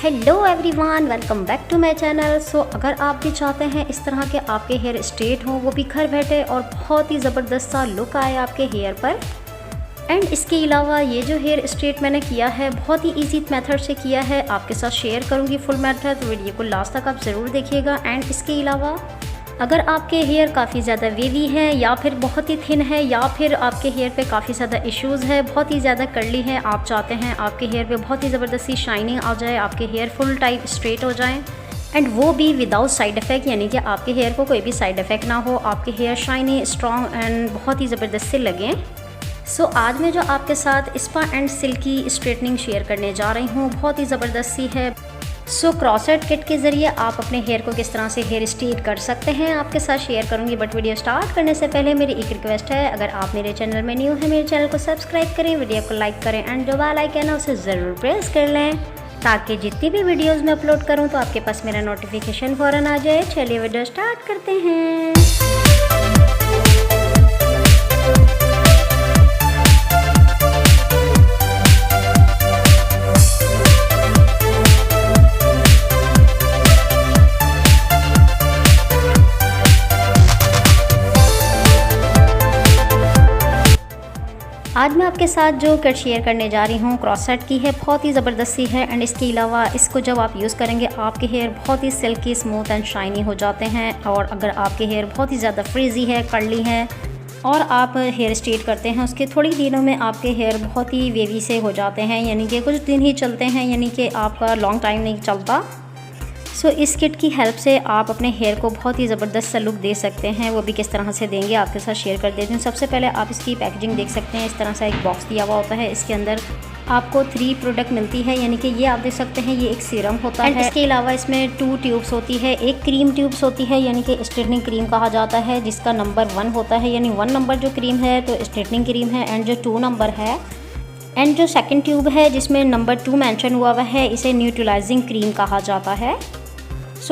Hello everyone, welcome back to my channel. अगर आप भी चाहते हैं इस तरह के आपके हेयर स्ट्रेट हों, वो भी घर बैठे और बहुत ही ज़बरदस्त सा लुक आए आपके हेयर पर। एंड इसके अलावा ये जो हेयर स्ट्रेट मैंने किया है बहुत ही इजी मेथड से किया है, आपके साथ शेयर करूँगी फुल मेथड, तो वीडियो को लास्ट तक आप ज़रूर देखिएगा। एंड इसके अलावा अगर आपके हेयर काफ़ी ज़्यादा वेवी हैं या फिर बहुत ही थिन है या फिर आपके हेयर पे काफ़ी ज़्यादा इश्यूज़ है, बहुत ही ज़्यादा कर्ली है, आप चाहते हैं आपके हेयर पे बहुत ही ज़बरदस्ती शाइनिंग आ जाए, आपके हेयर फुल टाइप स्ट्रेट हो जाएं एंड वो भी विदाउट साइड इफ़ेक्ट, यानी कि आपके हेयर को कोई भी साइड इफ़ेक्ट ना हो, आपके हेयर शाइनी स्ट्रॉन्ग एंड बहुत ही ज़बरदस्त से लगें। आज मैं जो आपके साथ spa and silkie straightening share करने जा रही हूँ बहुत ही ज़बरदस्त सी है। क्रॉससेट किट के ज़रिए आप अपने हेयर को किस तरह से हेयर स्ट्रेट कर सकते हैं आपके साथ शेयर करूंगी। बट वीडियो स्टार्ट करने से पहले मेरी एक रिक्वेस्ट है, अगर आप मेरे चैनल में न्यू हैं मेरे चैनल को सब्सक्राइब करें, वीडियो को लाइक करें एंड जो बेल आइकन है उसे ज़रूर प्रेस कर लें ताकि जितनी भी वीडियोज़ मैं अपलोड करूँ तो आपके पास मेरा नोटिफिकेशन फ़ौरन आ जाए। चलिए वीडियो स्टार्ट करते हैं। आज मैं आपके साथ जो किट शेयर करने जा रही हूँ क्रॉस सेट की है, बहुत ही ज़बरदस्ती है। एंड इसके अलावा इसको जब आप यूज़ करेंगे आपके हेयर बहुत ही सिल्की स्मूथ एंड शाइनी हो जाते हैं। और अगर आपके हेयर बहुत ही ज़्यादा फ्रीजी है, कर्ली है और आप हेयर स्ट्रेट करते हैं, उसके थोड़ी दिनों में आपके हेयर बहुत ही वेवी से हो जाते हैं, यानी कि कुछ दिन ही चलते हैं, यानी कि आपका लॉन्ग टाइम नहीं चलता। इस किट की हेल्प से आप अपने हेयर को बहुत ही ज़बरदस्त सा लुक दे सकते हैं। वो भी किस तरह से देंगे आपके साथ शेयर कर देती हूँ। सबसे पहले आप इसकी पैकेजिंग देख सकते हैं, इस तरह से एक बॉक्स दिया हुआ होता है, इसके अंदर आपको 3 प्रोडक्ट मिलती है, यानी कि ये आप देख सकते हैं ये एक सीरम होता है। इसके अलावा इसमें 2 ट्यूब्स होती है, एक क्रीम ट्यूब्स होती है यानी कि स्ट्रेटनिंग क्रीम कहा जाता है, जिसका नंबर 1 होता है, यानी 1 नंबर जो क्रीम है तो स्ट्रेटनिंग क्रीम है। एंड जो 2 नंबर है एंड जो सेकेंड ट्यूब है जिसमें नंबर 2 मेंशन हुआ हुआ है, इसे न्यूट्रलाइजिंग क्रीम कहा जाता है।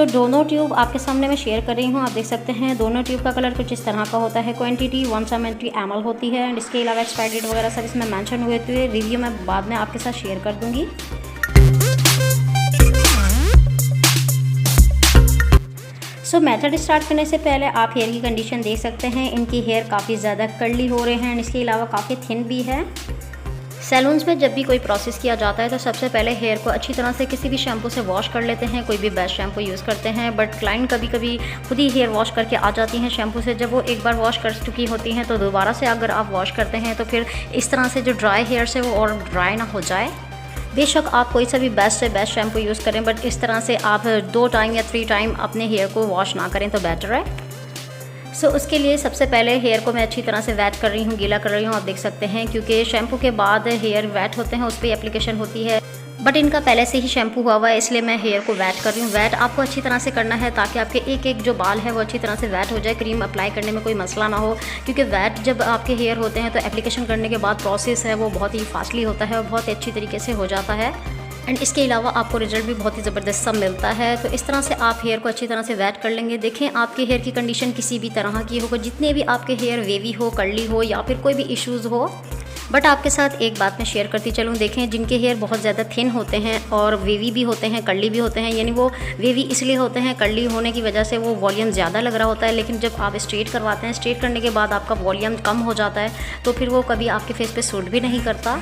दोनों ट्यूब आपके सामने मैं शेयर कर रही हूँ, आप देख सकते हैं दोनों ट्यूब का कलर कुछ इस तरह का होता है। क्वांटिटी 170 ml होती है एंड इसके अलावा एक्सपायरी डेट वगैरह सब इसमें मेंशन हुए थे, रिव्यू मैं बाद में आपके साथ शेयर कर दूँगी। मेथड स्टार्ट करने से पहले आप हेयर की कंडीशन देख सकते हैं, इनकी हेयर काफ़ी ज़्यादा कर्ली हो रहे हैं एंड इसके अलावा काफ़ी थिन भी है। सैलून्स में जब भी कोई प्रोसेस किया जाता है तो सबसे पहले हेयर को अच्छी तरह से किसी भी शैम्पू से वॉश कर लेते हैं, कोई भी बेस्ट शैम्पू यूज़ करते हैं। बट क्लाइंट कभी कभी खुद ही हेयर वॉश करके आ जाती हैं शैम्पू से, जब वो एक बार वॉश कर चुकी होती हैं तो दोबारा से अगर आप वॉश करते हैं तो फिर इस तरह से जो ड्राई हेयर से वो और ड्राई ना हो जाए। बेशक आप कोई सा भी बेस्ट से बेस्ट शैम्पू यूज़ करें, बट इस तरह से आप 2 टाइम या 3 टाइम अपने हेयर को वॉश ना करें तो बेटर है। उसके लिए सबसे पहले हेयर को मैं अच्छी तरह से वेट कर रही हूँ, गीला कर रही हूँ, आप देख सकते हैं, क्योंकि शैम्पू के बाद हेयर वेट होते हैं उस पर एप्लीकेशन होती है, बट इनका पहले से ही शैम्पू हुआ हुआ है, इसलिए मैं हेयर को वेट कर रही हूँ। वेट आपको अच्छी तरह से करना है ताकि आपके एक जो बाल है वो अच्छी तरह से वेट हो जाए, क्रीम अप्लाई करने में कोई मसला ना हो, क्योंकि वेट जब आपके हेयर होते हैं तो एप्लीकेशन करने के बाद प्रोसेस है वो बहुत ही फास्टली होता है और बहुत ही अच्छी तरीके से हो जाता है। एंड इसके अलावा आपको रिजल्ट भी बहुत ही ज़बरदस्त सा मिलता है। तो इस तरह से आप हेयर को अच्छी तरह से वेट कर लेंगे। देखें आपके हेयर की कंडीशन किसी भी तरह की हो, जितने भी आपके हेयर वेवी हो, कर्ली हो या फिर कोई भी इश्यूज़ हो, बट आपके साथ एक बात मैं शेयर करती चलूँ। देखें जिनके हेयर बहुत ज़्यादा थिन होते हैं और वेवी भी होते हैं, कर्ली भी होते हैं, यानी वो वेवी इसलिए होते हैं, कर्ली होने की वजह से वो वॉल्यूम ज़्यादा लग रहा होता है, लेकिन जब आप स्ट्रेट करवाते हैं, स्ट्रेट करने के बाद आपका वॉल्यूम कम हो जाता है तो फिर वो कभी आपके फेस पे सूट भी नहीं करता।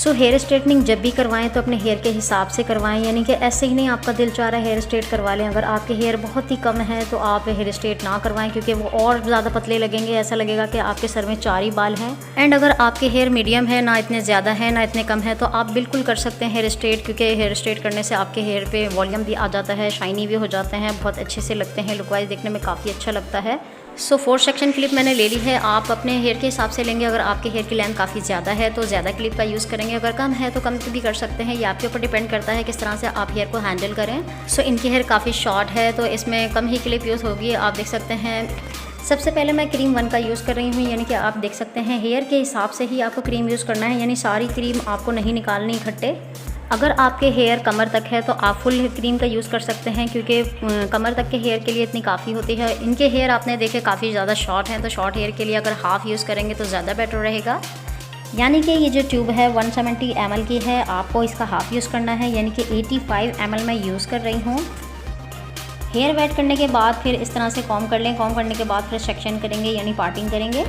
हेयर स्ट्रेटनिंग जब भी करवाएं तो अपने हेयर के हिसाब से करवाएं, यानी कि ऐसे ही नहीं आपका दिल चाह रहा है हेयर स्ट्रेट करवा लें। अगर आपके हेयर बहुत ही कम है तो आप हेयर स्ट्रेट ना करवाएं, क्योंकि वो और ज़्यादा पतले लगेंगे, ऐसा लगेगा कि आपके सर में 4 ही बाल हैं। एंड अगर आपके हेयर मीडियम है, ना इतने ज़्यादा है ना इतने कम है, तो आप बिल्कुल कर सकते हैं हेयर स्ट्रेट, क्योंकि हेयर स्ट्रेट करने से आपके हेयर पे वॉल्यूम भी आ जाता है, शाइनी भी हो जाते हैं, बहुत अच्छे से लगते हैं, लुक वाइज देखने में काफ़ी अच्छा लगता है। 4 सेक्शन क्लिप मैंने ले ली है, आप अपने हेयर के हिसाब से लेंगे। अगर आपके हेयर की लेंथ काफ़ी ज़्यादा है तो ज़्यादा क्लिप का यूज़ करेंगे, अगर कम है तो कम भी कर सकते हैं, ये आपके ऊपर डिपेंड करता है किस तरह से आप हेयर को हैंडल करें। इनकी हेयर काफ़ी शॉर्ट है तो इसमें कम ही क्लिप यूज़ होगी, आप देख सकते हैं। सबसे पहले मैं क्रीम 1 का यूज़ कर रही हूँ, यानी कि आप देख सकते हैं हेयर के हिसाब से ही आपको क्रीम यूज़ करना है, यानी सारी क्रीम आपको नहीं निकालनी इकट्ठे। अगर आपके हेयर कमर तक है तो आप फुल क्रीम का यूज़ कर सकते हैं, क्योंकि कमर तक के हेयर के लिए इतनी काफ़ी होती है। इनके हेयर आपने देखे काफ़ी ज़्यादा शॉर्ट हैं, तो शॉर्ट हेयर के लिए अगर हाफ़ यूज़ करेंगे तो ज़्यादा बेटर रहेगा। यानी कि ये जो ट्यूब है 170 ml की है, आपको इसका हाफ यूज़ करना है, यानी कि 85 ml मैं यूज़ कर रही हूँ। हेयर वेट करने के बाद फिर इस तरह से कॉम्ब कर लें। कॉम्ब करने के बाद फिर सेक्शन करेंगे, यानी पार्टिंग करेंगे।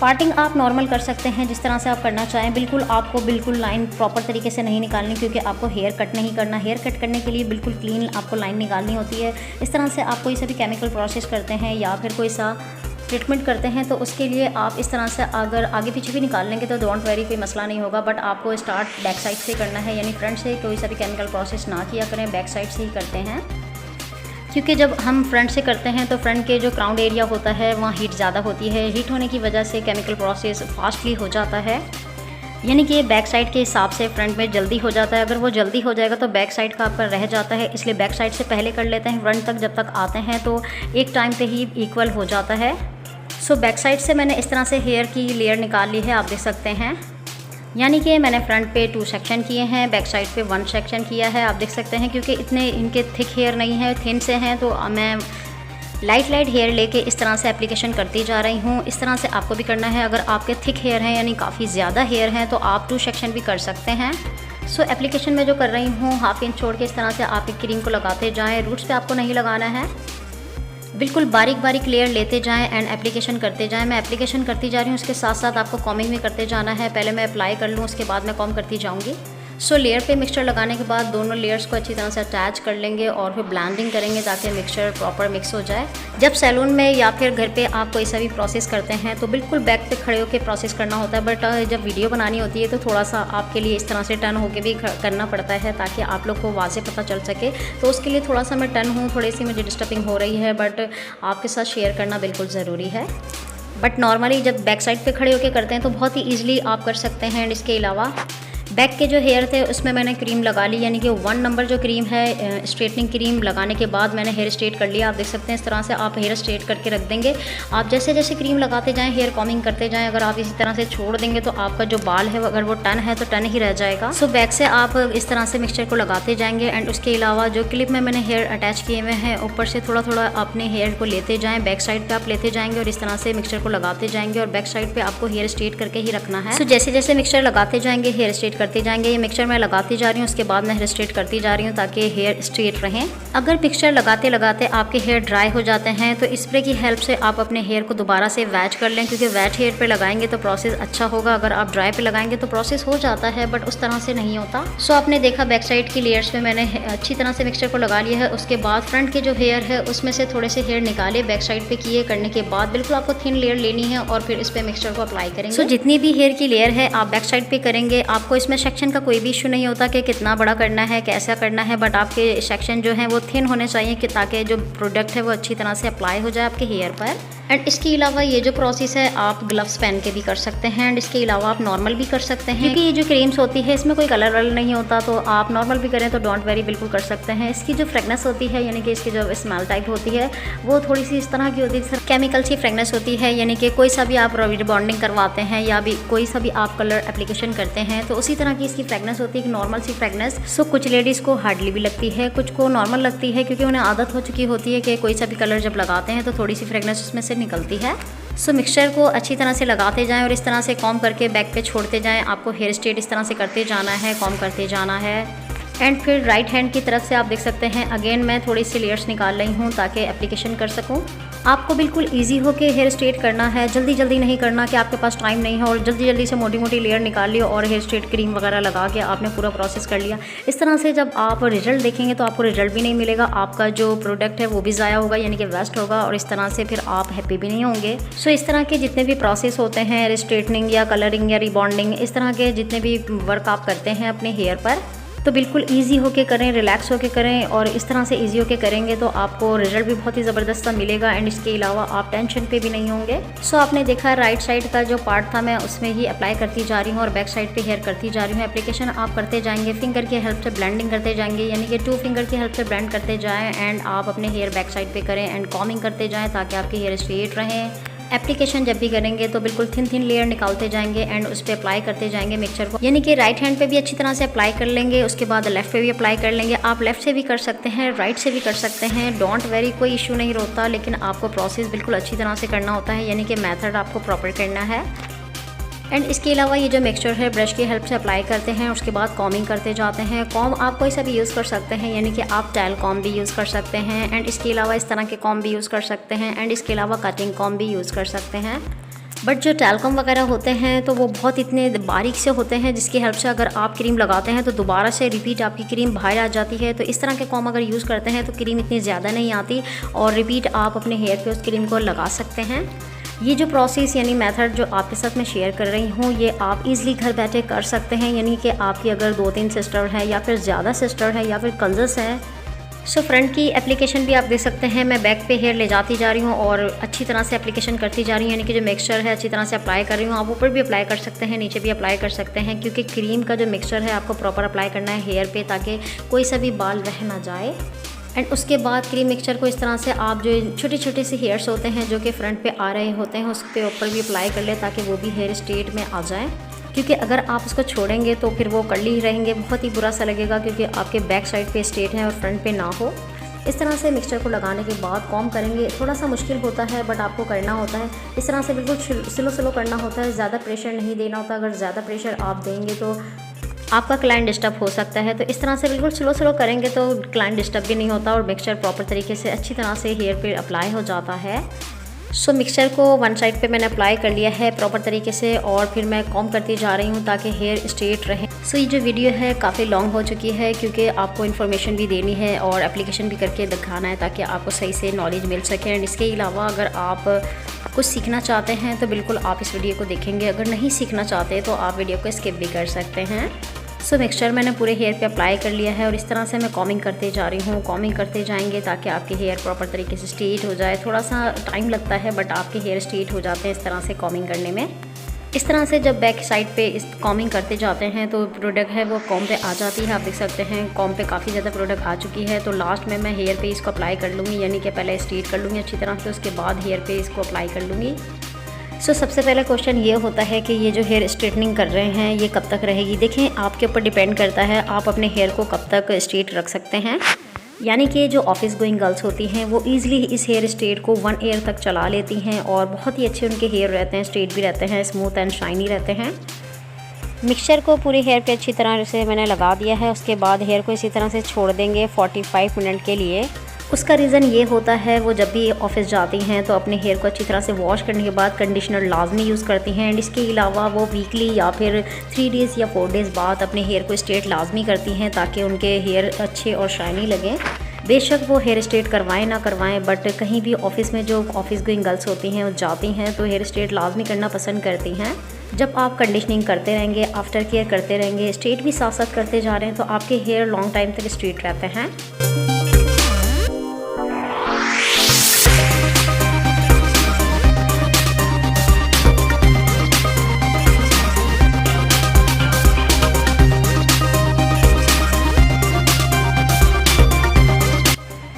पार्टिंग आप नॉर्मल कर सकते हैं जिस तरह से आप करना चाहें। बिल्कुल लाइन प्रॉपर तरीके से नहीं निकालनी, क्योंकि आपको हेयर कट नहीं करना। हेयर कट करने के लिए बिल्कुल क्लीन आपको लाइन निकालनी होती है। इस तरह से आप कोई सा भी केमिकल प्रोसेस करते हैं या फिर कोई सा ट्रीटमेंट करते हैं तो उसके लिए आप इस तरह से अगर आगे पीछे भी निकाल लेंगे तो डोंट वरी, कोई मसला नहीं होगा। बट आपको स्टार्ट बैक साइड से करना है, यानी फ्रंट से कोई सा भी केमिकल प्रोसेस ना किया करें, बैक साइड से ही करते हैं। क्योंकि जब हम फ्रंट से करते हैं तो फ्रंट के जो क्राउन एरिया होता है वहाँ हीट ज़्यादा होती है। हीट होने की वजह से केमिकल प्रोसेस फास्टली हो जाता है, यानी कि बैक साइड के हिसाब से फ्रंट में जल्दी हो जाता है। अगर वो जल्दी हो जाएगा तो बैक साइड का आपका रह जाता है, इसलिए बैक साइड से पहले कर लेते हैं। फ्रंट तक जब तक आते हैं तो एक टाइम पे ही इक्वल हो जाता है। सो बैक साइड से मैंने इस तरह से हेयर की लेयर निकाल ली है, आप देख सकते हैं। यानी कि मैंने फ्रंट पे 2 सेक्शन किए हैं, बैक साइड पे 1 सेक्शन किया है, आप देख सकते हैं। क्योंकि इतने इनके थिक हेयर नहीं है, थिन से हैं, तो मैं लाइट हेयर लेके इस तरह से एप्लीकेशन करती जा रही हूँ। इस तरह से आपको भी करना है। अगर आपके थिक हेयर हैं, यानी काफ़ी ज़्यादा हेयर हैं, तो आप 2 सेक्शन भी कर सकते हैं। सो एप्लीकेशन में जो कर रही हूँ, हाफ इंच छोड़ के इस तरह से आप एक क्रीम को लगाते जाएँ। रूट्स पे आपको नहीं लगाना है, बिल्कुल बारीक लेयर लेते जाएं एंड एप्लीकेशन करते जाएं। मैं एप्लीकेशन करती जा रही हूँ, उसके साथ साथ आपको कॉमिंग भी करते जाना है। पहले मैं अप्लाई कर लूँ, उसके बाद मैं कॉम करती जाऊँगी। सो लेयर पे मिक्सचर लगाने के बाद दोनों लेयर्स को अच्छी तरह से अटैच कर लेंगे और फिर ब्लेंडिंग करेंगे ताकि मिक्सचर प्रॉपर मिक्स हो जाए। जब सैलून में या फिर घर पे आप कोई सा भी प्रोसेस करते हैं तो बिल्कुल बैक पे खड़े होकर प्रोसेस करना होता है, बट जब वीडियो बनानी होती है तो थोड़ा सा आपके लिए इस तरह से टर्न होकर भी करना पड़ता है ताकि आप लोग को वाज़े पता चल सके। तो उसके लिए थोड़ा सा मैं टर्न हूँ, थोड़ी सी मुझे डिस्टर्बिंग हो रही है, बट आपके साथ शेयर करना बिल्कुल ज़रूरी है। बट नॉर्मली जब बैक साइड पे खड़े होकर करते हैं तो बहुत ही ईजिली आप कर सकते हैं। एंड इसके अलावा बैक के जो हेयर थे उसमें मैंने क्रीम लगा ली, यानी कि 1 नंबर जो क्रीम है, स्ट्रेटनिंग क्रीम लगाने के बाद मैंने हेयर स्ट्रेट कर लिया। आप देख सकते हैं इस तरह से आप हेयर स्ट्रेट करके रख देंगे। आप जैसे जैसे क्रीम लगाते जाएं, हेयर कॉमिंग करते जाएं। अगर आप इसी तरह से छोड़ देंगे तो आपका जो बाल है अगर वो टन है तो टन ही रह जाएगा। सो बैक से आप इस तरह से मिक्सचर को लगाते जाएंगे। एंड उसके अलावा जो क्लिप में मैंने हेयर अटैच किए हुए हैं, ऊपर से थोड़ा अपने हेयर को लेते जाएँ। बैक साइड पर आप लेते जाएंगे और इस तरह से मिक्सचर को लगाते जाएंगे और बैक साइड पर आपको हेयर स्ट्रेट करके ही रखना है। सो जैसे जैसे मिक्सचर लगाते जाएंगे, हेयर स्ट्रेट करते जाएंगे। ये मिक्सचर मैं लगाती जा रही हूँ, उसके बाद मैं हेयर स्ट्रेट करती जा रही हूँ ताकि हेयर स्ट्रेट रहें। अगर मिक्सचर लगाते लगाते आपके हेयर ड्राई हो जाते हैं तो स्प्रे की हेल्प से आप अपने हेयर को दोबारा से वैच कर लें, क्योंकि वैट हेयर पे लगाएंगे तो प्रोसेस अच्छा होगा। अगर आप ड्राई पे लगाएंगे तो प्रोसेस हो जाता है बट उस तरह से नहीं होता। सो आपने देखा बैक साइड की लेयर्स पे मैंने अच्छी तरह से मिक्सचर को लगा लिया है। उसके बाद फ्रंट के जो हेयर है उसमें से थोड़े से हेयर निकाले, बैक साइड पे किए करने के बाद बिल्कुल आपको थिन लेयर लेनी है और फिर इस पे मिक्सचर को अप्लाई करेंगे। सो जितनी भी हेयर की लेयर है आप बैक साइड पे करेंगे। आपको इसमें सेक्शन का कोई भी इशू नहीं होता कि कितना बड़ा करना है, कैसा करना है, बट आपके सेक्शन जो हैं वो थिन होने चाहिए कि ताकि जो प्रोडक्ट है वो अच्छी तरह से अप्लाई हो जाए आपके हेयर पर। एंड इसके अलावा ये जो प्रोसेस है आप ग्लव्स पहन के भी कर सकते हैं। एंड इसके अलावा आप नॉर्मल भी कर सकते हैं, क्योंकि ये जो क्रीम्स होती है इसमें कोई कलर वलर नहीं होता, तो आप नॉर्मल भी करें तो डोंट वेरी बिल्कुल कर सकते हैं। इसकी जो फ्रेगनेंस होती है, यानी कि इसकी जो स्मेल टाइप होती है वो थोड़ी सी इस तरह की होती है, केमिकल सी फ्रेगनेंस होती है। यानी कि कोई सा भी आप रिबॉन्डिंग करवाते हैं या भी कोई सा भी आप कलर एप्लीकेशन करते हैं तो उसी तरह की इसकी फ्रेगनेंस होती है, नॉर्मल सी फ्रेगनेंस। सो कुछ लेडीज़ को हार्डली भी लगती है, कुछ को नॉर्मल लगती है, क्योंकि उन्हें आदत हो चुकी होती है कि कोई सा भी कलर जब लगाते हैं तो थोड़ी सी फ्रेगनेंस उसमें से निकलती है। सो मिक्सचर को अच्छी तरह से लगाते जाएं और इस तरह से कॉम करके बैक पे छोड़ते जाएं। आपको हेयर स्ट्रेट इस तरह से करते जाना है, कॉम करते जाना है। एंड फिर राइट हैंड की तरफ से आप देख सकते हैं अगेन मैं थोड़ी सी लेयर्स निकाल रही हूँ ताकि एप्लीकेशन कर सकूँ। आपको बिल्कुल इजी हो के हेयर स्ट्रेट करना है, जल्दी नहीं करना कि आपके पास टाइम नहीं है और जल्दी से मोटी लेयर निकाल ली और हेयर स्ट्रेट क्रीम वगैरह लगा के आपने पूरा प्रोसेस कर लिया। इस तरह से जब आप रिजल्ट देखेंगे तो आपको रिजल्ट भी नहीं मिलेगा, आपका जो प्रोडक्ट है वो भी ज़ाया होगा, यानी कि वेस्ट होगा, और इस तरह से फिर आप हैप्पी भी नहीं होंगे। सो इस तरह के जितने भी प्रोसेस होते हैं, हेयर स्ट्रेटनिंग या कलरिंग या रिबॉन्डिंग, इस तरह के जितने भी वर्क आप करते हैं अपने हेयर पर, तो बिल्कुल इजी होके करें, रिलैक्स होके करें, और इस तरह से इजी होके करेंगे तो आपको रिजल्ट भी बहुत ही ज़बरदस्त मिलेगा। एंड इसके अलावा आप टेंशन पे भी नहीं होंगे। सो आपने देखा राइट साइड का जो पार्ट था मैं उसमें ही अप्लाई करती जा रही हूँ और बैक साइड पे हेयर करती जा रही हूँ। एप्लीकेशन आप करते जाएंगे, फिंगर की हेल्प से ब्लेंडिंग करते जाएंगे, यानी कि 2 फिंगर की हेल्प से ब्लेंड करते जाएँ एंड आप अपने हेयर बैक साइड पर करें एंड कॉमिंग करते जाएँ ताकि आपके हेयर स्ट्रेट रहें। एप्लीकेशन जब भी करेंगे तो बिल्कुल थिन लेयर निकालते जाएंगे एंड उस पर अप्लाई करते जाएंगे मिक्सचर को, यानी कि राइट हैंड पे भी अच्छी तरह से अप्लाई कर लेंगे, उसके बाद लेफ्ट पे भी अप्लाई कर लेंगे। आप लेफ्ट से भी कर सकते हैं, राइट से भी कर सकते हैं, डोंट वेरी, कोई इशू नहीं होता, लेकिन आपको प्रोसेस बिल्कुल अच्छी तरह से करना होता है, यानी कि मेथड आपको प्रॉपर करना है। एंड इसके अलावा ये जो मिक्सचर है ब्रश की हेल्प से अप्लाई करते हैं, उसके बाद कॉमिंग करते जाते हैं। कॉम आप कोई सा भी यूज़ कर सकते हैं, यानी कि आप टेल कॉम भी यूज़ कर सकते हैं, एंड इसके अलावा इस तरह के कॉम भी यूज़ कर सकते हैं, एंड इसके अलावा कटिंग कॉम भी यूज़ कर सकते हैं। बट जो टेलकॉम वगैरह होते हैं तो वो बहुत इतने बारीक से होते हैं जिसकी हेल्प से अगर आप क्रीम लगाते हैं तो दोबारा से रिपीट आपकी क्रीम बाहर आ जाती है। तो इस तरह के कॉम अगर यूज़ करते हैं तो क्रीम इतनी ज़्यादा नहीं आती और रिपीट आप अपने हेयर पे उस क्रीम को लगा सकते हैं। ये जो प्रोसेस यानी मेथड जो आपके साथ मैं शेयर कर रही हूँ, ये आप इजीली घर बैठे कर सकते हैं। यानी कि आपकी अगर 2-3 सिस्टर है या फिर ज़्यादा सिस्टर है या फिर कज़न्स है, सो फ्रंट की एप्लीकेशन भी आप देख सकते हैं। मैं बैक पे हेयर ले जाती जा रही हूँ और अच्छी तरह से एप्लीकेशन करती जा रही हूँ, यानी कि जो मिक्सचर है अच्छी तरह से अप्लाई कर रही हूँ। आप ऊपर भी अप्लाई कर सकते हैं, नीचे भी अप्लाई कर सकते हैं, क्योंकि क्रीम का जो मिक्सचर है आपको प्रॉपर अप्लाई करना है हेयर पे ताकि कोई सा भी बाल रह ना जाए। एंड उसके बाद क्रीम मिक्सचर को इस तरह से आप जो छोटे छोटे से हेयर्स होते हैं जो कि फ्रंट पे आ रहे होते हैं उसके ऊपर भी अप्लाई कर ले ताकि वो भी हेयर स्ट्रेट में आ जाए। क्योंकि अगर आप उसको छोड़ेंगे तो फिर वो कर्ली ही रहेंगे, बहुत ही बुरा सा लगेगा क्योंकि आपके बैक साइड पे स्ट्रेट है और फ्रंट पे ना हो। इस तरह से मिक्सचर को लगाने के बाद कॉम करेंगे। थोड़ा सा मुश्किल होता है बट आपको करना होता है। इस तरह से बिल्कुल स्लो स्लो करना होता है, ज़्यादा प्रेशर नहीं देना होता। अगर ज़्यादा प्रेशर आप देंगे तो आपका क्लाइंट डिस्टर्ब हो सकता है। तो इस तरह से बिल्कुल स्लो स्लो करेंगे तो क्लाइंट डिस्टर्ब भी नहीं होता और मिक्सचर प्रॉपर तरीके से अच्छी तरह से हेयर पे अप्लाई हो जाता है। सो मिक्सचर को वन साइड पे मैंने अप्लाई कर लिया है प्रॉपर तरीके से और फिर मैं कॉम करती जा रही हूँ ताकि हेयर स्ट्रेट रहे। सो ये जो वीडियो है काफ़ी लॉन्ग हो चुकी है क्योंकि आपको इन्फॉर्मेशन भी देनी है और एप्लीकेशन भी करके दिखाना है ताकि आपको सही से नॉलेज मिल सके। एंड इसके अलावा अगर आप कुछ सीखना चाहते हैं तो बिल्कुल आप इस वीडियो को देखेंगे, अगर नहीं सीखना चाहते तो आप वीडियो को स्किप भी कर सकते हैं। सो मिक्सचर मैंने पूरे हेयर पे अप्लाई कर लिया है और इस तरह से मैं कॉमिंग करते जा रही हूँ। कॉमिंग करते जाएंगे ताकि आपके हेयर प्रॉपर तरीके से स्ट्रेट हो जाए। थोड़ा सा टाइम लगता है बट आपके हेयर स्ट्रेट हो जाते हैं इस तरह से कॉमिंग करने में। इस तरह से जब बैक साइड पे इस कॉमिंग करते जाते हैं तो प्रोडक्ट है वो कॉम पे आ जाती है। आप देख सकते हैं कॉम पे काफ़ी ज़्यादा प्रोडक्ट आ चुकी है। तो लास्ट में मैं हेयर पे इसको अप्लाई कर लूँगी, यानी कि पहले स्ट्रेट कर लूँगी अच्छी तरह से, उसके बाद हेयर पे इसको अप्लाई कर लूँगी। सो सबसे पहला क्वेश्चन ये होता है कि ये जो हेयर स्ट्रेटनिंग कर रहे हैं ये कब तक रहेगी। देखें आपके ऊपर डिपेंड करता है आप अपने हेयर को कब तक स्ट्रेट रख सकते हैं। यानी कि जो ऑफिस गोइंग गर्ल्स होती हैं वो ईज़िली इस हेयर स्ट्रेट को 1 ईयर तक चला लेती हैं और बहुत ही अच्छे उनके हेयर रहते हैं, स्ट्रेट भी रहते हैं, स्मूथ एंड शाइनी रहते हैं। मिक्सचर को पूरे हेयर पे अच्छी तरह से मैंने लगा दिया है। उसके बाद हेयर को इसी तरह से छोड़ देंगे 45 मिनट के लिए। उसका रीज़न ये होता है वो जब भी ऑफिस जाती हैं तो अपने हेयर को अच्छी तरह से वॉश करने के बाद कंडीशनर लाजमी यूज़ करती हैं। एंड इसके अलावा वो वीकली या फिर 3 डेज़ या 4 डेज़ बाद अपने हेयर को स्ट्रेट लाजमी करती हैं ताकि उनके हेयर अच्छे और शाइनी लगें। बेशक वो हेयर स्ट्रेट करवाएं ना करवाएं, बट कहीं भी ऑफिस में जो ऑफिस गोइंग गर्ल्स होती हैं वो जाती हैं तो हेयर स्ट्रेट लाजमी करना पसंद करती हैं। जब आप कंडीशनिंग करते रहेंगे, आफ्टर केयर करते रहेंगे, स्ट्रेट भी साथ साथ करते जा रहे हैं तो आपके हेयर लॉन्ग टाइम तक स्ट्रेट रहते हैं।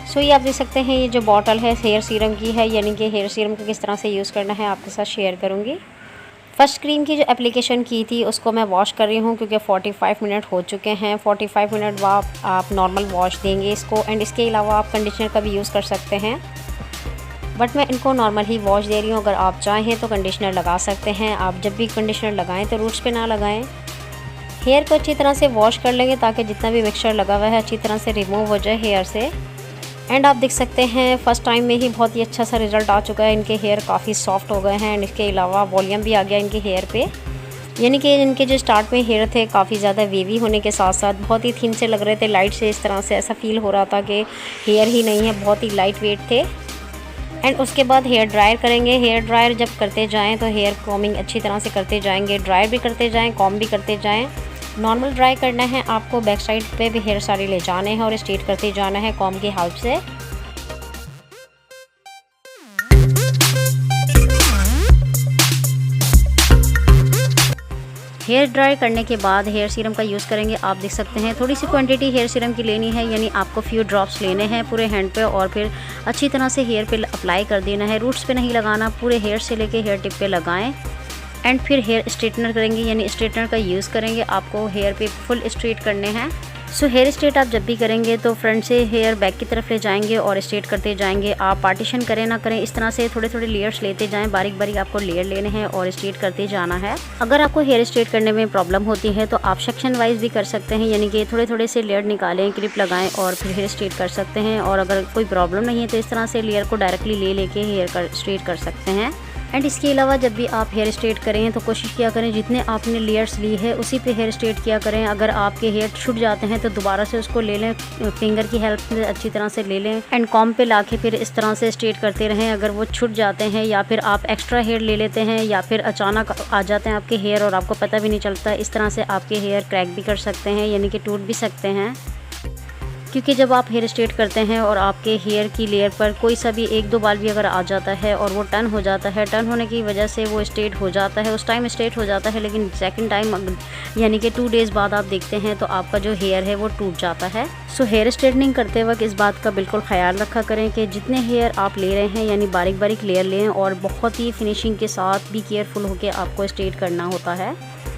सो ये आप देख सकते हैं ये जो बॉटल है हेयर सीरम की है, यानी कि हेयर सीरम को किस तरह से यूज़ करना है आपके साथ शेयर करूँगी। फर्स्ट क्रीम की जो एप्लीकेशन की थी उसको मैं वॉश कर रही हूँ क्योंकि 45 मिनट हो चुके हैं। 45 मिनट बाद आप नॉर्मल वॉश देंगे इसको। एंड इसके अलावा आप कंडीशनर का भी यूज़ कर सकते हैं, बट मैं इनको नॉर्मल ही वॉश दे रही हूँ। अगर आप चाहें तो कंडीशनर लगा सकते हैं। आप जब भी कंडीशनर लगाएँ तो रूट्स पे ना लगाएँ। हेयर को अच्छी तरह से वॉश कर लेंगे ताकि जितना भी मिक्सचर लगा हुआ है अच्छी तरह से रिमूव हो जाए हेयर से। एंड आप देख सकते हैं फर्स्ट टाइम में ही बहुत ही अच्छा सा रिज़ल्ट आ चुका है। इनके हेयर काफ़ी सॉफ्ट हो गए हैं एंड इसके अलावा वॉल्यूम भी आ गया इनके हेयर पे। यानी कि इनके जो स्टार्ट में हेयर थे काफ़ी ज़्यादा वेवी होने के साथ साथ बहुत ही थिन से लग रहे थे, लाइट से इस तरह से ऐसा फील हो रहा था कि हेयर ही नहीं है, बहुत ही लाइट वेट थे। एंड उसके बाद हेयर ड्रायर करेंगे। हेयर ड्रायर जब करते जाएँ तो हेयर कॉमिंग अच्छी तरह से करते जाएँगे, ड्रायर भी करते जाएँ, कॉम भी करते जाएँ। नॉर्मल ड्राई करना है आपको, बैक साइड पे भी हेयर सारे ले जाने हैं और स्ट्रेट करते जाना है कॉम की हेल्प से। हेयर ड्राई करने के बाद हेयर सीरम का यूज़ करेंगे। आप देख सकते हैं थोड़ी सी क्वांटिटी हेयर सीरम की लेनी है, यानी आपको फ्यू ड्रॉप्स लेने हैं पूरे हैंड पे और फिर अच्छी तरह से हेयर पे अप्लाई कर देना है। रूट्स पे नहीं लगाना, पूरे हेयर से लेके हेयर टिप पे लगाएं। एंड फिर हेयर स्ट्रेटनर करेंगे, यानी स्ट्रेटनर का यूज़ करेंगे। आपको हेयर पे फुल स्ट्रेट करने हैं। सो हेयर स्ट्रेट आप जब भी करेंगे तो फ्रंट से हेयर बैक की तरफ ले जाएंगे और स्ट्रेट करते जाएंगे। आप पार्टीशन करें ना करें, इस तरह से थोड़े थोड़े लेयर्स लेते जाएं, बारीक बारीक आपको लेयर लेने हैं और स्ट्रेट करते जाना है। अगर आपको हेयर स्ट्रेट करने में प्रॉब्लम होती है तो आप सेक्शन वाइज भी कर सकते हैं, यानी कि थोड़े थोड़े से लेयर निकालें, क्लिप लगाएं और फिर हेयर स्ट्रेट कर सकते हैं। और अगर कोई प्रॉब्लम नहीं है तो इस तरह से लेयर को डायरेक्टली ले लेके हेयर स्ट्रेट कर सकते हैं। एंड इसके अलावा जब भी आप हेयर स्ट्रेट करें तो कोशिश किया करें जितने आपने लेयर्स ली है उसी पे हेयर स्ट्रेट किया करें। अगर आपके हेयर छूट जाते हैं तो दोबारा से उसको ले लें, फिंगर की हेल्प से अच्छी तरह से ले लें एंड कॉम्ब पे लाके फिर इस तरह से स्ट्रेट करते रहें। अगर वो छूट जाते हैं या फिर आप एक्स्ट्रा हेयर ले लेते हैं या फिर अचानक आ जाते हैं आपके हेयर और आपको पता भी नहीं चलता, इस तरह से आपके हेयर क्रैक भी कर सकते हैं, यानी कि टूट भी सकते हैं। क्योंकि जब आप हेयर स्ट्रेट करते हैं और आपके हेयर की लेयर पर कोई सा भी एक दो बाल भी अगर आ जाता है और वो टर्न हो जाता है, टर्न होने की वजह से वो स्ट्रेट हो जाता है, उस टाइम स्ट्रेट हो जाता है, लेकिन सेकंड टाइम यानी कि 2 डेज़ बाद आप देखते हैं तो आपका जो हेयर है वो टूट जाता है। सो हेयर स्ट्रेटनिंग करते वक्त इस बात का बिल्कुल ख्याल रखा करें कि जितने हेयर आप ले रहे हैं यानी बारीक बारीक लेयर लें और बहुत ही फिनिशिंग के साथ भी केयरफुल होकर आपको स्ट्रेट करना होता है।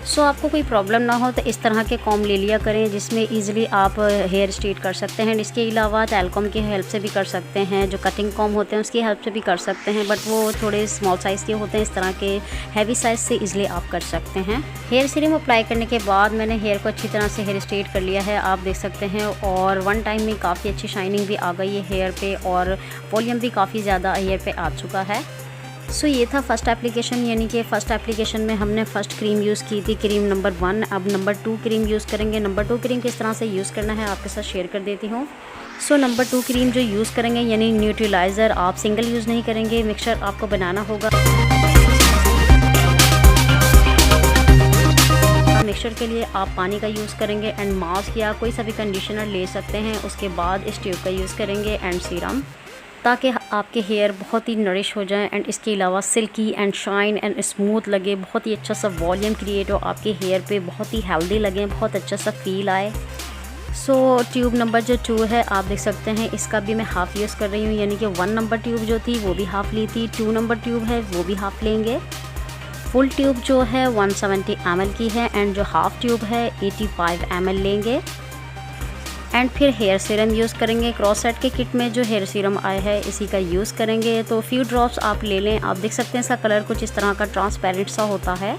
सो आपको कोई प्रॉब्लम ना हो तो इस तरह के कॉम्ब ले लिया करें जिसमें इजीली आप हेयर स्ट्रेट कर सकते हैं। इसके अलावा टेलकॉम की हेल्प से भी कर सकते हैं, जो कटिंग कॉम्ब होते हैं उसकी हेल्प से भी कर सकते हैं, बट वो थोड़े स्मॉल साइज़ के होते हैं। इस तरह के हैवी साइज़ से इजीली आप कर सकते हैं। हेयर सीरम अप्लाई करने के बाद मैंने हेयर को अच्छी तरह से हेयर स्ट्रेट कर लिया है, आप देख सकते हैं, और 1 टाइम में काफ़ी अच्छी शाइनिंग भी आ गई है हेयर पे और वॉल्यूम भी काफ़ी ज़्यादा हेयर पे आ चुका है। सो ये था फर्स्ट एप्लीकेशन, यानी कि फ़र्स्ट एप्लीकेशन में हमने फ़र्स्ट क्रीम यूज़ की थी, क्रीम नंबर 1। अब नंबर 2 क्रीम यूज़ करेंगे। नंबर 2 क्रीम किस तरह से यूज़ करना है आपके साथ शेयर कर देती हूँ। सो नंबर 2 क्रीम जो यूज़ करेंगे यानी न्यूट्रलाइज़र, आप सिंगल यूज़ नहीं करेंगे, मिक्सचर आपको बनाना होगा। मिक्सचर के लिए आप पानी का यूज़ करेंगे एंड मास्क या कोई सा भी कंडीशनर ले सकते हैं। उसके बाद इस ट्यूब का यूज़ करेंगे एंड सीरम, ताकि आपके हेयर बहुत ही नरिश हो जाएं एंड इसके अलावा silkie and shine and smooth लगे, बहुत ही अच्छा सा वॉल्यूम क्रिएट हो आपके हेयर पे, बहुत ही हेल्दी लगे, बहुत अच्छा सा फील आए। सो ट्यूब नंबर जो 2 है आप देख सकते हैं, इसका भी मैं हाफ़ यूज़ कर रही हूँ, यानी कि 1 नंबर ट्यूब जो थी वो भी हाफ़ ली थी, 2 नंबर ट्यूब है वो भी हाफ़ लेंगे। फुल ट्यूब जो है 170 ml की है एंड जो हाफ़ ट्यूब है 85 ml लेंगे। एंड फिर हेयर सीरम यूज़ करेंगे। क्रॉस सेट के किट में जो हेयर सीरम आया है इसी का यूज़ करेंगे। तो फ्यू ड्रॉप्स आप ले लें। आप देख सकते हैं इसका कलर कुछ इस तरह का ट्रांसपेरेंट सा होता है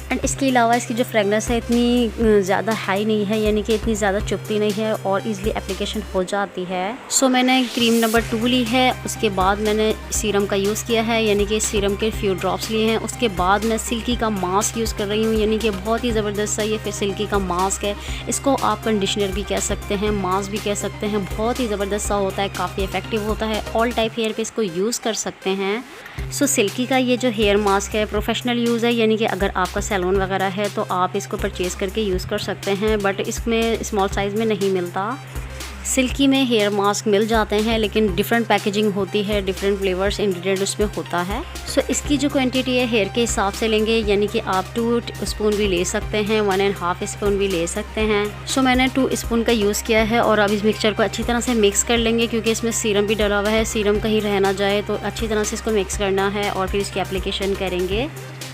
एंड इसके अलावा इसकी जो फ्रेगनेंस है इतनी ज़्यादा हाई नहीं है, यानी कि इतनी ज़्यादा चुभती नहीं है और इजीली एप्लीकेशन हो जाती है। सो मैंने क्रीम नंबर 2 ली है, उसके बाद मैंने सीरम का यूज़ किया है, यानी कि सीरम के फ्यू ड्रॉप्स लिए हैं। उसके बाद मैं सिल्की का मास्क यूज़ कर रही हूँ, यानी कि बहुत ही ज़बरदस्त सा ये फिर सिल्की का मास्क है। इसको आप कंडीशनर भी कह सकते हैं, मास्क भी कह सकते हैं, बहुत ही ज़बरदस्त सा होता है, काफ़ी इफेक्टिव होता है, ऑल टाइप हेयर पे इसको यूज़ कर सकते हैं। सो सिल्की का ये जो हेयर मास्क है प्रोफेशनल यूज़ है, यानी कि अगर आपका सैलून वगैरह है तो आप इसको परचेज़ करके यूज़ कर सकते हैं, बट इसमें स्मॉल साइज़ में नहीं मिलता। सिल्की में हेयर मास्क मिल जाते हैं लेकिन डिफरेंट पैकेजिंग होती है, डिफरेंट फ्लेवर्स इंग्रेडिएंट उसमें होता है। सो इसकी जो क्वांटिटी है हेयर के हिसाब से लेंगे, यानी कि आप 2 स्पून भी ले सकते हैं, 1.5 स्पून भी ले सकते हैं। सो मैंने 2 स्पून का यूज़ किया है और अब इस मिक्सचर को अच्छी तरह से मिक्स कर लेंगे, क्योंकि इसमें सीरम भी डला हुआ है, सीरम कहीं रह ना जाए, तो अच्छी तरह से इसको मिक्स करना है और फिर इसकी एप्लीकेशन करेंगे।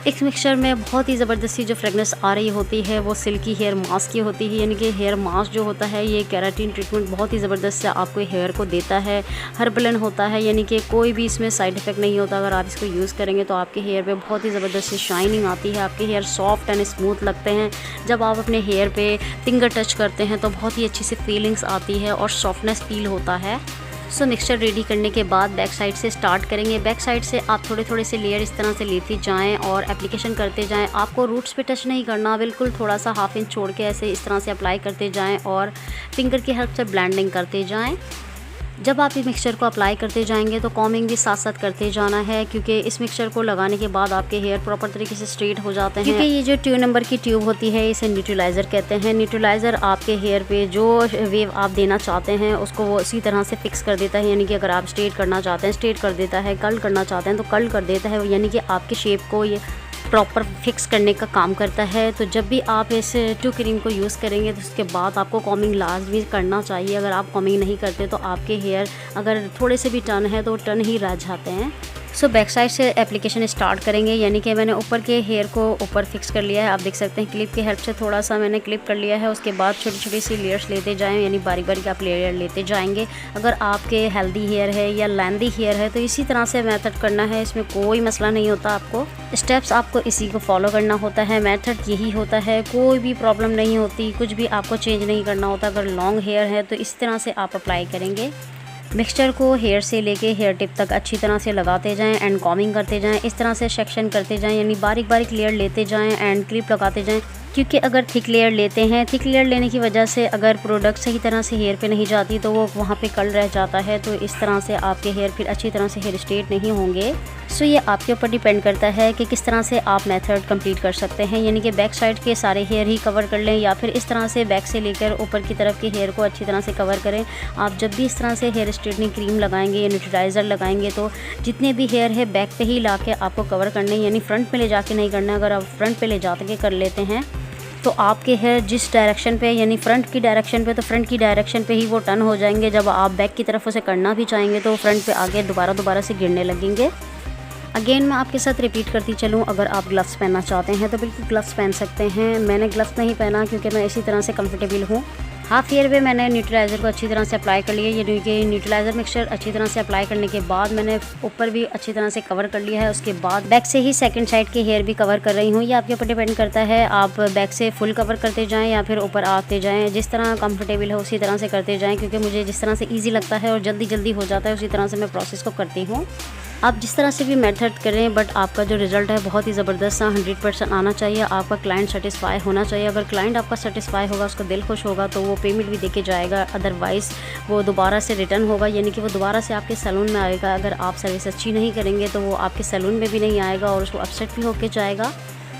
इस मिक्सचर में बहुत ही ज़बरदस्ती जो फ्रेगनेंस आ रही होती है वो सिल्की हेयर मास्क की होती है, यानी कि हेयर मास्क जो होता है ये केराटिन ट्रीटमेंट बहुत ही ज़बरदस्त से आपको हेयर को देता है, हर्बलन होता है, यानी कि कोई भी इसमें साइड इफ़ेक्ट नहीं होता। अगर आप इसको यूज़ करेंगे तो आपके हेयर पे बहुत ही ज़बरदस्त शाइनिंग आती है, आपके हेयर सॉफ्ट एंड स्मूथ लगते हैं। जब आप अपने हेयर पे फिंगर टच करते हैं तो बहुत ही अच्छी सी फीलिंग्स आती है और सॉफ्टनेस फील होता है। सो मिक्सचर रेडी करने के बाद बैक साइड से स्टार्ट करेंगे। बैक साइड से आप थोड़े थोड़े से लेयर इस तरह से लेते जाएं और एप्लीकेशन करते जाएं। आपको रूट्स पे टच नहीं करना, बिल्कुल थोड़ा सा 1/2 इंच छोड़ के ऐसे इस तरह से अप्लाई करते जाएं और फिंगर की हेल्प से ब्लेंडिंग करते जाएं। जब आप इस मिक्सचर को अप्लाई करते जाएंगे तो कॉमिंग भी साथ साथ करते जाना है, क्योंकि इस मिक्सचर को लगाने के बाद आपके हेयर प्रॉपर तरीके से स्ट्रेट हो जाते हैं। क्योंकि ये जो 2 नंबर की ट्यूब होती है इसे न्यूट्रलाइज़र कहते हैं। न्यूट्रलाइज़र आपके हेयर पे जो वेव आप देना चाहते हैं उसको वो इसी तरह से फिक्स कर देता है, यानी कि अगर आप स्ट्रेट करना चाहते हैं स्ट्रेट कर देता है, कर्ल करना चाहते हैं तो कर्ल कर देता है, यानी कि आपके शेप को ये प्रॉपर फिक्स करने का काम करता है। तो जब भी आप इस 2 क्रीम को यूज़ करेंगे तो उसके बाद आपको कॉमिंग लाजमी करना चाहिए। अगर आप कॉमिंग नहीं करते तो आपके हेयर अगर थोड़े से भी टर्न है तो टर्न ही रह जाते हैं। सो बैक साइड से एप्लीकेशन स्टार्ट करेंगे, यानी कि मैंने ऊपर के हेयर को ऊपर फिक्स कर लिया है। आप देख सकते हैं क्लिप की हेल्प से थोड़ा सा मैंने क्लिप कर लिया है। उसके बाद छोटी छोटी सी लेयर्स लेते जाएं, यानी बारी बारी का आप लेयर लेते जाएंगे। अगर आपके हेल्दी हेयर है या लेंदी हेयर है तो इसी तरह से मेथड करना है, इसमें कोई मसला नहीं होता। आपको स्टेप्स आपको इसी को फॉलो करना होता है, मेथड यही होता है, कोई भी प्रॉब्लम नहीं होती, कुछ भी आपको चेंज नहीं करना होता। अगर लॉन्ग हेयर है तो इस तरह से आप अप्लाई करेंगे। मिक्सचर को हेयर से लेके हेयर टिप तक अच्छी तरह से लगाते जाएं एंड कॉमिंग करते जाएं। इस तरह से सेक्शन करते जाएं, यानी बारीक बारीक लेयर लेते जाएं एंड क्लिप लगाते जाएं। क्योंकि अगर थिक लेयर लेते हैं, थिक लेयर लेने की वजह से अगर प्रोडक्ट सही तरह से हेयर पे नहीं जाती तो वो वहाँ पे कल रह जाता है। तो इस तरह से आपके हेयर फिर अच्छी तरह से हेयर स्ट्रेट नहीं होंगे। सो ये आपके ऊपर डिपेंड करता है कि किस तरह से आप मेथड कंप्लीट कर सकते हैं, यानी कि बैक साइड के सारे हेयर ही कवर कर लें या फिर इस तरह से बैक से लेकर ऊपर की तरफ के हेयर को अच्छी तरह से कवर करें। आप जब भी इस तरह से हेयर स्ट्रेटनिंग क्रीम लगाएंगे या न्यूट्रलाइज़र लगाएंगे तो जितने भी हेयर है बैक पे ही ला के आपको कवर करने, यानी फ्रंट पे ले जाके नहीं करना। अगर आप फ्रंट पे ले जाके कर लेते हैं तो आपके हेयर जिस डायरेक्शन पे, यानी फ्रंट की डायरेक्शन पे, तो फ्रंट की डायरेक्शन पे ही वो टर्न हो जाएंगे। जब आप बैक की तरफ उसे करना भी चाहेंगे तो फ्रंट पे आगे दोबारा से गिरने लगेंगे। अगेन मैं आपके साथ रिपीट करती चलूँ, अगर आप ग्लव्स पहनना चाहते हैं तो बिल्कुल ग्लव्स पहन सकते हैं। मैंने ग्लव्स नहीं पहना क्योंकि मैं इसी तरह से कंफर्टेबल हूँ। हाफ ईयर पे मैंने न्यूट्रलाइज़र को अच्छी तरह से अप्लाई कर लिया, यानी कि न्यूट्रलाइज़र मिक्सचर अच्छी तरह से अप्लाई करने के बाद मैंने ऊपर भी अच्छी तरह से कवर कर लिया है। उसके बाद बैक से ही सेकंड साइड के हेयर भी कवर कर रही हूँ। ये आपके ऊपर डिपेंड करता है, आप बैक से फुल कवर करते जाएं या फिर ऊपर आते जाएं, जिस तरह कंफर्टेबल है उसी तरह से करते जाएं। क्योंकि मुझे जिस तरह से ईजी लगता है और जल्दी हो जाता है उसी तरह से मैं प्रोसेस को करती हूँ। आप जिस तरह से भी मेथड करें बट आपका जो रिज़ल्ट है बहुत ही ज़बरदस्त सा 100% आना चाहिए। आपका क्लाइंट सेटिस्फाई होना चाहिए। अगर क्लाइंट आपका सेटिस्फाई होगा, उसका दिल खुश होगा तो वो पेमेंट भी देके जाएगा, अदरवाइज़ वो दोबारा से रिटर्न होगा, यानी कि वो दोबारा से आपके सैलून में आएगा। अगर आप सर्विस अच्छी नहीं करेंगे तो वो आपके सैलून में भी नहीं आएगा और उसको अपसेट भी होके जाएगा।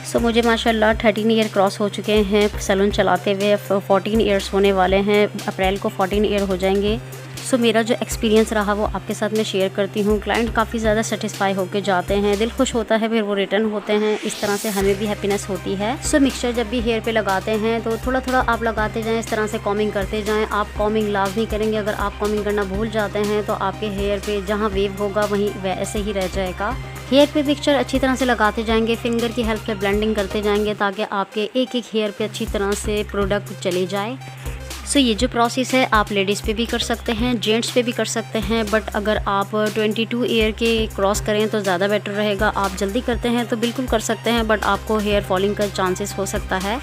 सो मुझे माशाल्लाह 13 ईयर क्रॉस हो चुके हैं सैलून चलाते हुए, 14 ईयर्स होने वाले हैं, अप्रैल को 14 ईयर हो जाएंगे। सो मेरा जो एक्सपीरियंस रहा वो आपके साथ मैं शेयर करती हूँ। क्लाइंट काफ़ी ज़्यादा सेटिस्फाई होकर जाते हैं, दिल खुश होता है, फिर वो रिटर्न होते हैं। इस तरह से हमें भी हैप्पीनेस होती है। सो मिक्सचर जब भी हेयर पे लगाते हैं तो थोड़ा आप लगाते जाएं, इस तरह से कॉमिंग करते जाएं। आप कॉमिंग लाजमी करेंगे, अगर आप कॉमिंग करना भूल जाते हैं तो आपके हेयर पे जहाँ वेव होगा वहीं वैसे ही रह जाएगा। हेयर पे मिक्सचर अच्छी तरह से लगाते जाएंगे, फिंगर की हेल्प से ब्लेंडिंग करते जाएंगे ताकि आपके एक हेयर पे अच्छी तरह से प्रोडक्ट चले जाए। सो ये जो प्रोसेस है आप लेडीज़ पे भी कर सकते हैं, जेंट्स पे भी कर सकते हैं, बट अगर आप 22 ईयर के क्रॉस करें तो ज़्यादा बेटर रहेगा। आप जल्दी करते हैं तो बिल्कुल कर सकते हैं, बट आपको हेयर फॉलिंग का चांसेस हो सकता है।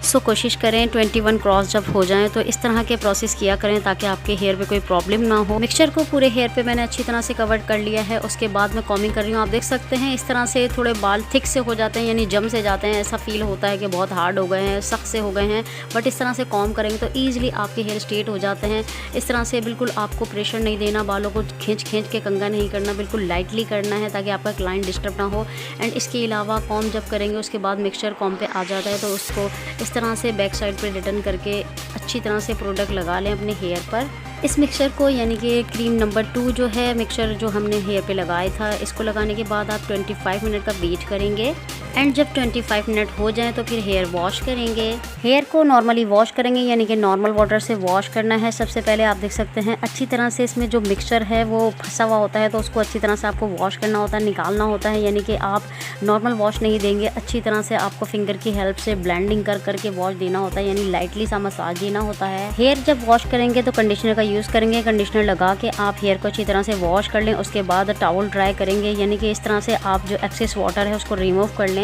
सो कोशिश करें 21 क्रॉस जब हो जाएं तो इस तरह के प्रोसेस किया करें ताकि आपके हेयर पे कोई प्रॉब्लम ना हो। मिक्सचर को पूरे हेयर पे मैंने अच्छी तरह से कवर कर लिया है। उसके बाद मैं कॉमिंग कर रही हूँ। आप देख सकते हैं इस तरह से थोड़े बाल थिक से हो जाते हैं, यानी जम से जाते हैं। ऐसा फील होता है कि बहुत हार्ड हो गए हैं, सख्त से हो गए हैं, बट इस तरह से कॉम करेंगे तो ईजिली आपके हेयर स्ट्रेट हो जाते हैं। इस तरह से बिल्कुल आपको प्रेशर नहीं देना, बालों को खींच के कंघा नहीं करना, बिल्कुल लाइटली करना है ताकि आपका क्लाइंट डिस्टर्ब ना हो। एंड इसके अलावा कॉम जब करेंगे उसके बाद मिक्सचर कॉम पे आ जाता है तो उसको इस तरह से बैक साइड पे रिटर्न करके अच्छी तरह से प्रोडक्ट लगा लें अपने हेयर पर। इस मिक्सचर को, यानी कि क्रीम नंबर 2 जो है मिक्सचर जो हमने हेयर पे लगाया था, इसको लगाने के बाद आप 25 मिनट का वेट करेंगे। एंड जब 25 मिनट हो जाएं तो फिर हेयर वॉश करेंगे। हेयर को नॉर्मली वॉश करेंगे, यानी कि नॉर्मल वाटर से वॉश करना है। सबसे पहले आप देख सकते हैं अच्छी तरह से इसमें जो मिक्सचर है वो फंसा हुआ होता है तो उसको अच्छी तरह से आपको वॉश करना होता है, निकालना होता है। यानी कि आप नॉर्मल वॉश नहीं देंगे, अच्छी तरह से आपको फिंगर की हेल्प से ब्लेंडिंग करके वॉश देना होता है, यानी लाइटली सा मसाज देना होता है। हेयर जब वॉश करेंगे तो कंडीशनर का यूज़ करेंगे। कंडीशनर लगा के आप हेयर को अच्छी तरह से वॉश कर लें। उसके बाद टॉवल ड्राई करेंगे, यानी कि इस तरह से आप जो एक्सेस वाटर है उसको रिमूव कर लें।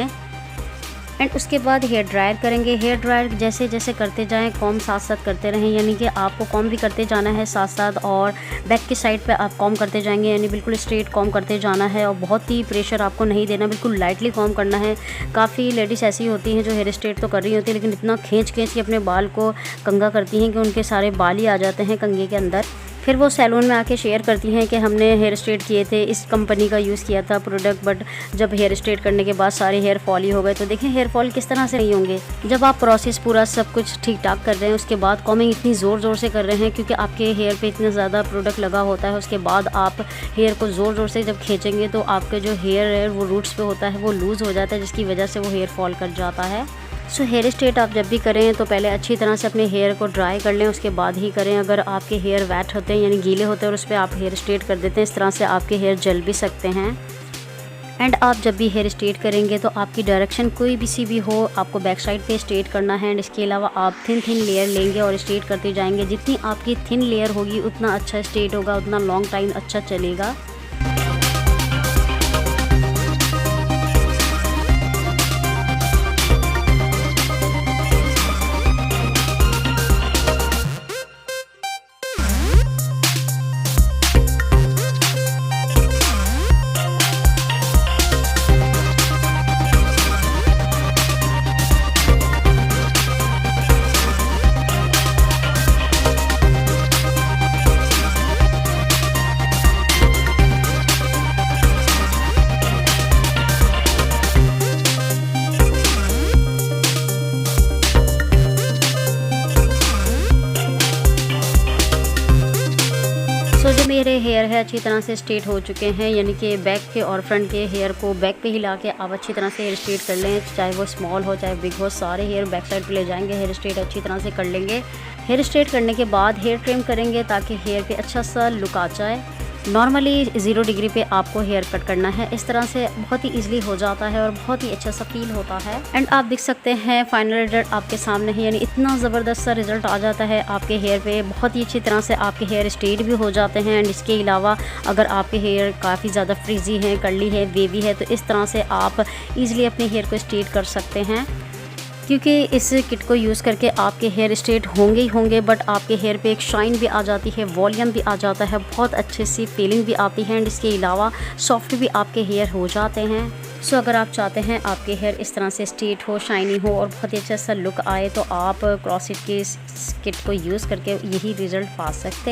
एंड उसके बाद हेयर ड्रायर करेंगे। हेयर ड्रायर जैसे करते जाएं, कॉम साथ साथ करते रहें, यानी कि आपको कॉम भी करते जाना है साथ साथ, और बैक की साइड पे आप कॉम करते जाएंगे, यानी बिल्कुल स्ट्रेट कॉम करते जाना है। और बहुत ही प्रेशर आपको नहीं देना, बिल्कुल लाइटली कॉम करना है। काफ़ी लेडीज़ ऐसी होती हैं जो हेयर स्ट्रेट तो कर रही होती है लेकिन इतना खींच के अपने बाल को कंघा करती हैं कि उनके सारे बाल ही आ जाते हैं कंघे के अंदर। फिर वो सैलून में आके शेयर करती हैं कि हमने हेयर स्ट्रेट किए थे, इस कंपनी का यूज़ किया था प्रोडक्ट, बट जब हेयर स्ट्रेट करने के बाद सारे हेयर फॉल ही हो गए। तो देखें हेयर फॉल किस तरह से नहीं होंगे। जब आप प्रोसेस पूरा सब कुछ ठीक ठाक कर रहे हैं, उसके बाद कॉमिंग इतनी ज़ोर से कर रहे हैं क्योंकि आपके हेयर पे इतना ज़्यादा प्रोडक्ट लगा होता है। उसके बाद आप हेयर को ज़ोर से जब खींचेंगे तो आपके जो हेयर है वो रूट्स पे होता है वो लूज़ हो जाता है, जिसकी वजह से वो हेयर फॉल कर जाता है। सो हेयर स्ट्रेट आप जब भी करें तो पहले अच्छी तरह से अपने हेयर को ड्राई कर लें, उसके बाद ही करें। अगर आपके हेयर वेट होते हैं यानी गीले होते हैं और उस पर आप हेयर स्ट्रेट कर देते हैं, इस तरह से आपके हेयर जल भी सकते हैं। एंड आप जब भी हेयर स्ट्रेट करेंगे तो आपकी डायरेक्शन कोई भी सी भी हो, आपको बैक साइड पे स्ट्रेट करना है। एंड इसके अलावा आप थिन लेयर लेंगे और स्ट्रेट करते जाएंगे। जितनी आपकी थिन लेयर होगी उतना अच्छा स्ट्रेट होगा, उतना लॉन्ग टाइम अच्छा चलेगा। जो मेरे हेयर है अच्छी तरह से स्ट्रेट हो चुके हैं, यानी कि बैक के और फ्रंट के हेयर को बैक पे हिला के आप अच्छी तरह से हेयर स्ट्रेट कर लें। चाहे वो स्मॉल हो चाहे बिग हो, सारे हेयर बैक साइड पे ले जाएंगे, हेयर स्ट्रेट अच्छी तरह से कर लेंगे। हेयर स्ट्रेट करने के बाद हेयर ट्रिम करेंगे ताकि हेयर पे अच्छा सा लुक आ जाए। नॉर्मली 0 डिग्री पे आपको हेयर कट करना है। इस तरह से बहुत ही ईजिली हो जाता है और बहुत ही अच्छा सा फील होता है। एंड आप देख सकते हैं फाइनल रिजल्ट आपके सामने है, यानी इतना ज़बरदस्त सा रिजल्ट आ जाता है आपके हेयर पे। बहुत ही अच्छी तरह से आपके हेयर स्ट्रेट भी हो जाते हैं। एंड इसके अलावा अगर आपके हेयर काफ़ी ज़्यादा फ्रीजी हैं, कर्ली है, वेवी है, तो इस तरह से आप ईज़िली अपने हेयर को स्ट्रेट कर सकते हैं। क्योंकि इस किट को यूज़ करके आपके हेयर स्ट्रेट होंगे ही होंगे, बट आपके हेयर पे एक शाइन भी आ जाती है, वॉल्यूम भी आ जाता है, बहुत अच्छी सी फीलिंग भी आती है। एंड इसके अलावा सॉफ्ट भी आपके हेयर हो जाते हैं। सो अगर आप चाहते हैं आपके हेयर इस तरह से स्ट्रेट हो, शाइनी हो और बहुत ही अच्छा सा लुक आए, तो आप क्रॉसिट की किट को यूज़ करके यही रिज़ल्ट पा सकते हैं।